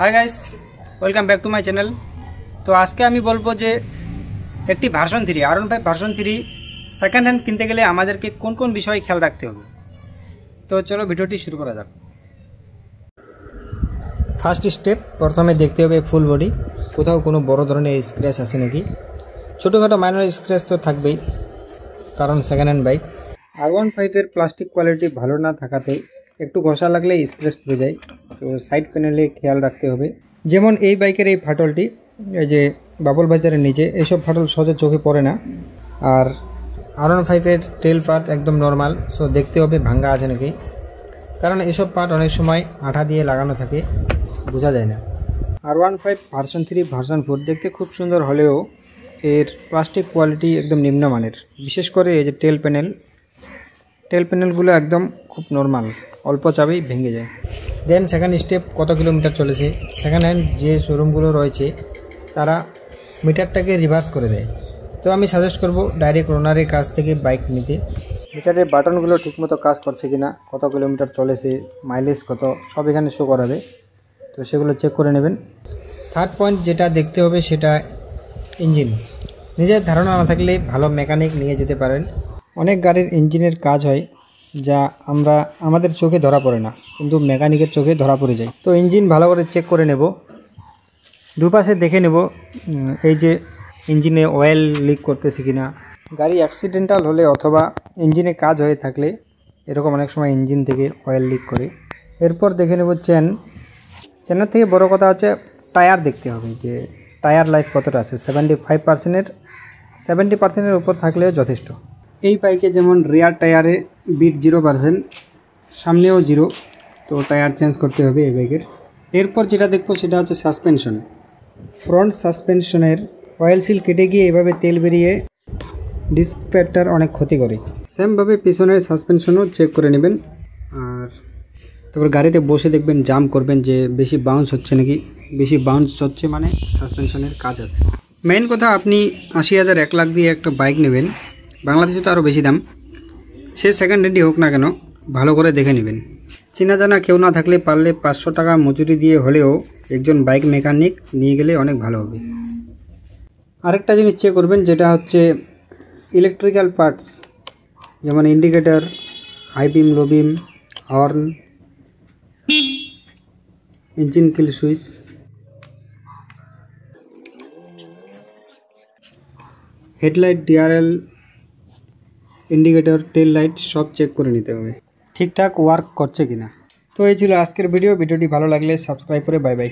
Hi guys, welcome back to my channel. তো আজকে আমি বলবো যে একটি version 3 R15 version 3 second hand কিনতে গেলে আমাদেরকে কোন কোন বিষয়ে খেয়াল রাখতে হবে। তো চলো ভিডিওটি শুরু করা যাক। ফার্স্ট স্টেপ, প্রথমে দেখতে হবে ফুল বডি, কোথাও কোনো বড় ধরনের স্ক্র্যাচ আছে নাকি। ছোটোখাটো মাইনর স্ক্র্যাচ তো থাকবেই, কারণ second hand bike. R15 plastic quality ভালো না থাকাতে একটু ঘষা লাগলে স্ক্র্যাচ পড়ে যায়। তো সাইড প্যানেলে খেয়াল রাখতে হবে। যেমন এই বাইকের এই ফাটলটি, এই যে বাবল ভাইজারের নিচে, এইসব ফাটল সহজে চোখে পড়ে না। আর R15 টেল পার্ট একদম নর্মাল, সো দেখতে হবে ভাঙ্গা আছে নাকি, কারণ এসব পার্ট অনেক সময় আঠা দিয়ে লাগানো থাকে, বোঝা যায় না। R15 ভার্সন 3 ভার্সন 4 দেখতে খুব সুন্দর হলেও এর প্লাস্টিক কোয়ালিটি একদম নিম্নমানের। বিশেষ করে এই যে টেল প্যানেলগুলো একদম খুব নর্মাল, অল্প চাপেই ভেঙে যায়। দেন সেকেন্ড স্টেপ, কত কিলোমিটার চলেছে। সেকেন্ড হ্যান্ড যে শোরুমগুলো রয়েছে তারা মিটারটাকে রিভার্স করে দেয়। তো আমি সাজেস্ট করব ডাইরেক্ট ওনারের কাছ থেকে বাইক নিতে। মিটারের বাটনগুলো ঠিকমতো কাজ করছে কিনা, কত কিলোমিটার চলেছে, মাইলেজ কত, সব এখানে শো করাবে। তো সেগুলো চেক করে নেবেন। থার্ড পয়েন্ট যেটা দেখতে হবে সেটা ইঞ্জিন। নিজের ধারণা না থাকলে ভালো মেকানিক নিয়ে যেতে পারেন। অনেক গাড়ির ইঞ্জিনের কাজ হয় যা আমাদের চোখে ধরা পড়ে না, কিন্তু মেকানিকের চোখে ধরা পড়ে যায়। তো ইঞ্জিন ভালো করে চেক করে নেব, দুপাশে দেখে নেব এই যে ইঞ্জিনে অয়েল লিক করতেছে কিনা। গাড়ি অ্যাক্সিডেন্টাল হলে অথবা ইঞ্জিনে কাজ হয়ে থাকলে এরকম অনেক সময় ইঞ্জিন থেকে অয়েল লিক করে। এরপর দেখে নেব চেনের থেকে বড় কথা হচ্ছে টায়ার দেখতে হবে, যে টায়ার লাইফ কতটা আছে। 70% উপর থাকলেও যথেষ্ট। এই বাইকে যেমন রিয়ার টায়ারে বিট 0%, সামনেও 0, তো টায়ার চেঞ্জ করতে হবে এই বাইকের। এরপর যেটা দেখবো সেটা হচ্ছে সাসপেনশন। ফ্রন্ট সাসপেনশনের অয়েল সিল কেটে গিয়ে এভাবে তেল বেরিয়ে ডিস্ক প্যাডটার অনেক ক্ষতি করে। সেমভাবে পিছনের সাসপেনশনও চেক করে নেবেন। আর তারপর গাড়িতে বসে দেখবেন, জাম্প করবেন যে বেশি বাউন্স হচ্ছে নাকি। বেশি বাউন্স হচ্ছে মানে সাসপেনশনের কাজ আছে। মেইন কথা, আপনি 80,000 1 লাখ দিয়ে একটা বাইক নেবেন, বাংলাদেশে তো আরও বেশি দাম, সে সেকেন্ড হ্যান্ডই হোক না কেন, ভালো করে দেখে নেবেন। চেনা জানা কেউ না থাকলে পারলে 500 টাকা মজুরি দিয়ে হলেও একজন বাইক মেকানিক নিয়ে গেলে অনেক ভালো হবে। আরেকটা জিনিস চেক করবেন, যেটা হচ্ছে ইলেকট্রিক্যাল পার্টস, যেমন indicator, high beam, low beam, horn, engine kill switch, headlight, DRL, indicator, tail light সব চেক করে নিতে হবে ঠিকঠাক ওয়ার্ক করছে কিনা। তো এই ছিল আজকের ভিডিওটি ভালো লাগলে সাবস্ক্রাইব করে বাই বাই।